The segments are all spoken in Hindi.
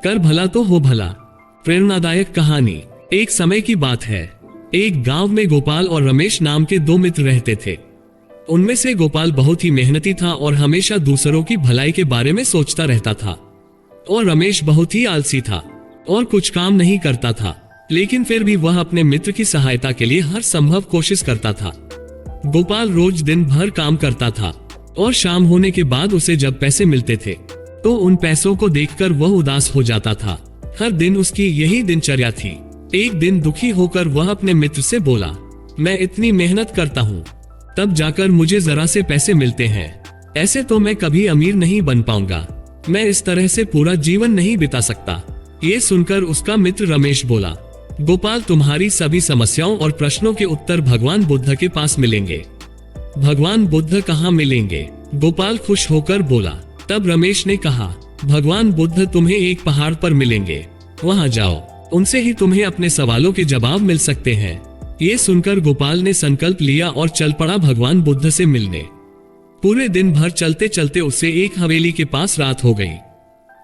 कर भला तो हो भला। प्रेरणादायक कहानी। एक समय की बात है, एक गांव में गोपाल और रमेश नाम के दो मित्र रहते थे। उनमें से गोपाल बहुत ही मेहनती था और हमेशा दूसरों की भलाई के बारे में सोचता रहता था, और रमेश बहुत ही आलसी था और कुछ काम नहीं करता था, लेकिन फिर भी वह अपने मित्र की सहायता के लिए हर संभव कोशिश करता था। गोपाल रोज दिन भर काम करता था और शाम होने के बाद उसे जब पैसे मिलते थे तो उन पैसों को देखकर वह उदास हो जाता था। हर दिन उसकी यही दिनचर्या थी। एक दिन दुखी होकर वह अपने मित्र से बोला, मैं इतनी मेहनत करता हूँ, तब जाकर मुझे जरा से पैसे मिलते हैं। ऐसे तो मैं कभी अमीर नहीं बन पाऊंगा। मैं इस तरह से पूरा जीवन नहीं बिता सकता। ये सुनकर उसका मित्र रमेश बोला, गोपाल, तुम्हारी सभी समस्याओं और प्रश्नों के उत्तर भगवान बुद्ध के पास मिलेंगे। भगवान बुद्ध कहाँ मिलेंगे? गोपाल खुश होकर बोला। तब रमेश ने कहा, भगवान बुद्ध तुम्हें एक पहाड़ पर मिलेंगे, वहां जाओ, उनसे ही तुम्हें अपने सवालों के जवाब मिल सकते हैं। ये सुनकर गोपाल ने संकल्प लिया और चल पड़ा भगवान बुद्ध से मिलने। पूरे दिन भर चलते चलते उसे एक हवेली के पास रात हो गई।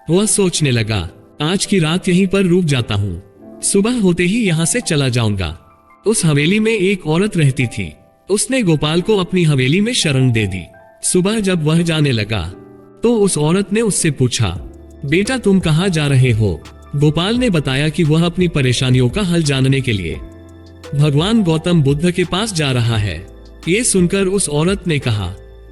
वह सोचने लगा, आज की रात यहीं पर रुक जाता हूँ, सुबह होते ही यहाँ से चला जाऊंगा। उस हवेली में एक औरत रहती थी। उसने गोपाल को अपनी हवेली में शरण दे दी। सुबह जब वह जाने लगा तो उस औरत ने उससे पूछा, बेटा तुम कहाँ जा रहे हो? गोपाल ने बताया कि वह अपनी परेशानियों का हल जानने के लिए भगवान गौतम बुद्ध के पास जा रहा है। ये सुनकर उस औरत ने कहा,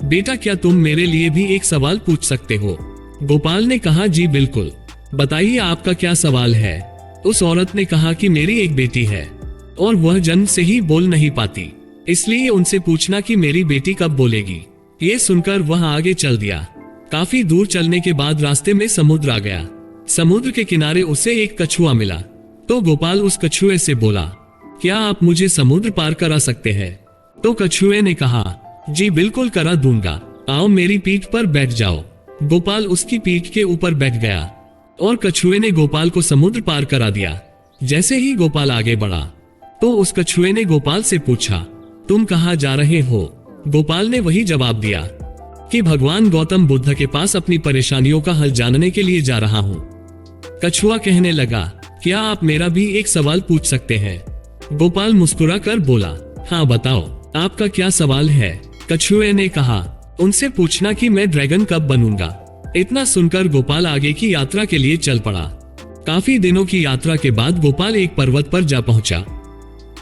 बेटा क्या तुम मेरे लिए भी एक सवाल पूछ सकते हो? गोपाल ने कहा, जी बिल्कुल, बताइए आपका क्या सवाल है। उस औरत ने कहा कि मेरी एक बेटी है और वह जन्म से ही बोल नहीं पाती, इसलिए उनसे पूछना कि मेरी बेटी कब बोलेगी। ये सुनकर वह आगे चल दिया। काफी दूर चलने के बाद रास्ते में समुद्र आ गया। समुद्र के किनारे उसे एक कछुआ मिला, तो गोपाल उस कछुए से बोला, क्या आप मुझे समुद्र पार करा सकते हैं? तो कछुए ने कहा, जी बिल्कुल करा दूंगा, आओ मेरी पीठ पर बैठ जाओ। गोपाल उसकी पीठ के ऊपर बैठ गया और कछुए ने गोपाल को समुद्र पार करा दिया। जैसे ही गोपाल आगे बढ़ा तो उस कछुए ने गोपाल से पूछा, तुम कहाँ जा रहे हो? गोपाल ने वही जवाब दिया कि भगवान गौतम बुद्ध के पास अपनी परेशानियों का हल जानने के लिए जा रहा हूँ। कछुआ कहने लगा, क्या आप मेरा भी एक सवाल पूछ सकते हैं? गोपाल मुस्कुरा कर बोला, हाँ बताओ, आपका क्या सवाल है? कछुए ने कहा, उनसे पूछना कि मैं ड्रैगन कब बनूंगा। इतना सुनकर गोपाल आगे की यात्रा के लिए चल पड़ा। काफी दिनों की यात्रा के बाद गोपाल एक पर्वत पर जा पहुंचा।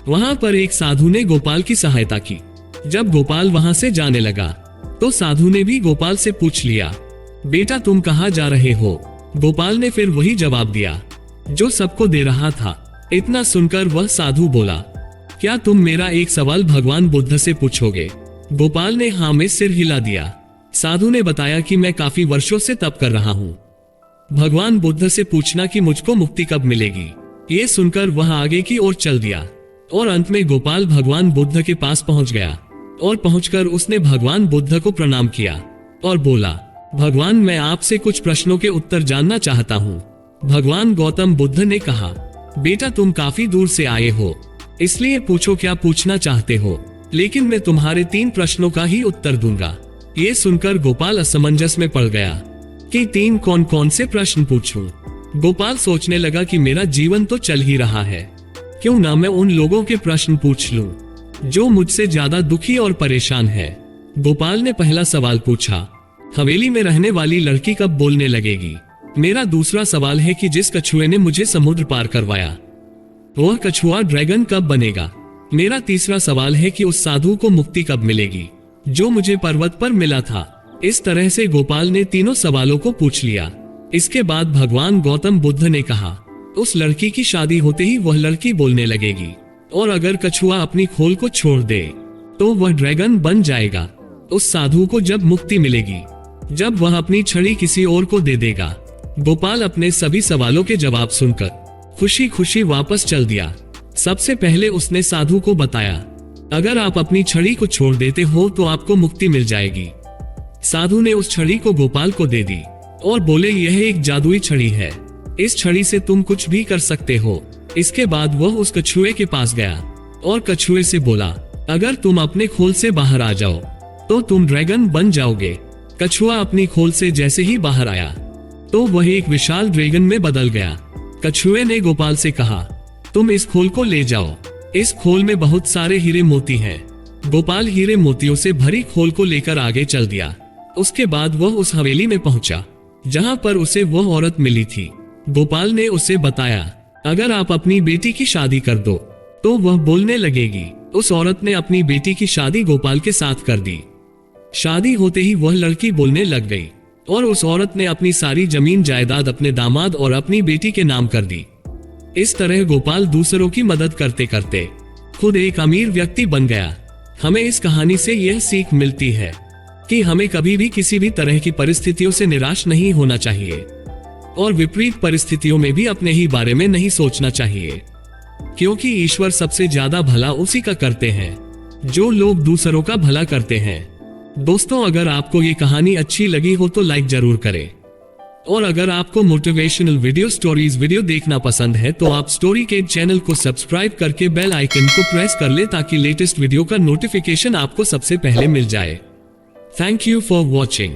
वहां पर एक साधु ने गोपाल की सहायता की। जब गोपाल वहां से जाने लगा तो साधु ने भी गोपाल से पूछ लिया, बेटा तुम कहाँ जा रहे हो? गोपाल ने फिर वही जवाब दिया जो सबको दे रहा था। इतना सुनकर वह साधु बोला, क्या तुम मेरा एक सवाल भगवान बुद्ध से पूछोगे? गोपाल ने हाँ में सिर हिला दिया। साधु ने बताया कि मैं काफी वर्षों से तप कर रहा हूँ। भगवान बुद्ध से पूछना कि मुझको मुक्ति कब मिलेगी। ये सुनकर वह आगे की ओर चल दिया और अंत में गोपाल भगवान बुद्ध के पास पहुंच गया और पहुंचकर उसने भगवान बुद्ध को प्रणाम किया और बोला, भगवान मैं आपसे कुछ प्रश्नों के उत्तर जानना चाहता हूँ। भगवान गौतम बुद्ध ने कहा, बेटा तुम काफी दूर से आए हो, इसलिए पूछो क्या पूछना चाहते हो, लेकिन मैं तुम्हारे 3 प्रश्नों का ही उत्तर दूंगा। ये सुनकर गोपाल असमंजस में पड़ गया कि 3 कौन कौन से प्रश्न पूछूं। गोपाल सोचने लगा कि मेरा जीवन तो चल ही रहा है, क्यों ना मैं उन लोगों के प्रश्न पूछ लूं जो मुझसे ज्यादा दुखी और परेशान है। गोपाल ने पहला सवाल पूछा, हवेली में रहने वाली लड़की कब बोलने लगेगी? मेरा दूसरा सवाल है कि जिस कछुए ने मुझे समुद्र पार करवाया वह कछुआ ड्रैगन कब बनेगा? मेरा तीसरा सवाल है कि उस साधु को मुक्ति कब मिलेगी जो मुझे पर्वत पर मिला था। इस तरह से गोपाल ने तीनों सवालों को पूछ लिया। इसके बाद भगवान गौतम बुद्ध ने कहा, उस लड़की की शादी होते ही वह लड़की बोलने लगेगी, और अगर कछुआ अपनी खोल को छोड़ दे तो वह ड्रैगन बन जाएगा। उस साधु को जब मुक्ति मिलेगी जब वह अपनी छड़ी किसी और को दे देगा। गोपाल अपने सभी सवालों के जवाब सुनकर खुशी खुशी वापस चल दिया। सबसे पहले उसने साधु को बताया, अगर आप अपनी छड़ी को छोड़ देते हो तो आपको मुक्ति मिल जाएगी। साधु ने उस छड़ी को गोपाल को दे दी और बोले, यह एक जादुई छड़ी है, इस छड़ी से तुम कुछ भी कर सकते हो। इसके बाद वह उस कछुए के पास गया और कछुए से बोला, अगर तुम अपने खोल से बाहर आ जाओ तो तुम ड्रैगन बन जाओगे। कछुआ अपनी खोल से जैसे ही बाहर आया तो वह एक विशाल ड्रैगन में बदल गया। कछुए ने गोपाल से कहा, तुम इस खोल को ले जाओ, इस खोल में बहुत सारे हीरे मोती हैं। गोपाल हीरे मोतियों से भरी खोल को लेकर आगे चल दिया। उसके बाद वह उस हवेली में पहुंचा जहां पर उसे वह औरत मिली थी। गोपाल ने उसे बताया, अगर आप अपनी बेटी की शादी कर दो तो वह बोलने लगेगी। उस औरत ने अपनी बेटी की शादी गोपाल के साथ कर दी। शादी होते ही वह लड़की बोलने लग गई और उस औरत ने अपनी सारी जमीन जायदाद अपने दामाद और अपनी बेटी के नाम कर दी। इस तरह गोपाल दूसरों की मदद करते करते खुद एक अमीर व्यक्ति बन गया। हमें इस कहानी से यह सीख मिलती है कि हमें कभी भी किसी भी तरह की परिस्थितियों से निराश नहीं होना चाहिए और विपरीत परिस्थितियों में भी अपने ही बारे में नहीं सोचना चाहिए, क्योंकि ईश्वर सबसे ज्यादा भला उसी का करते हैं जो लोग दूसरों का भला करते हैं। दोस्तों, अगर आपको ये कहानी अच्छी लगी हो तो लाइक जरूर करें, और अगर आपको मोटिवेशनल वीडियो देखना पसंद है तो आप स्टोरी के चैनल को सब्सक्राइब करके बेल आइकन को प्रेस कर ले ताकि लेटेस्ट वीडियो का नोटिफिकेशन आपको सबसे पहले मिल जाए। Thank you for watching.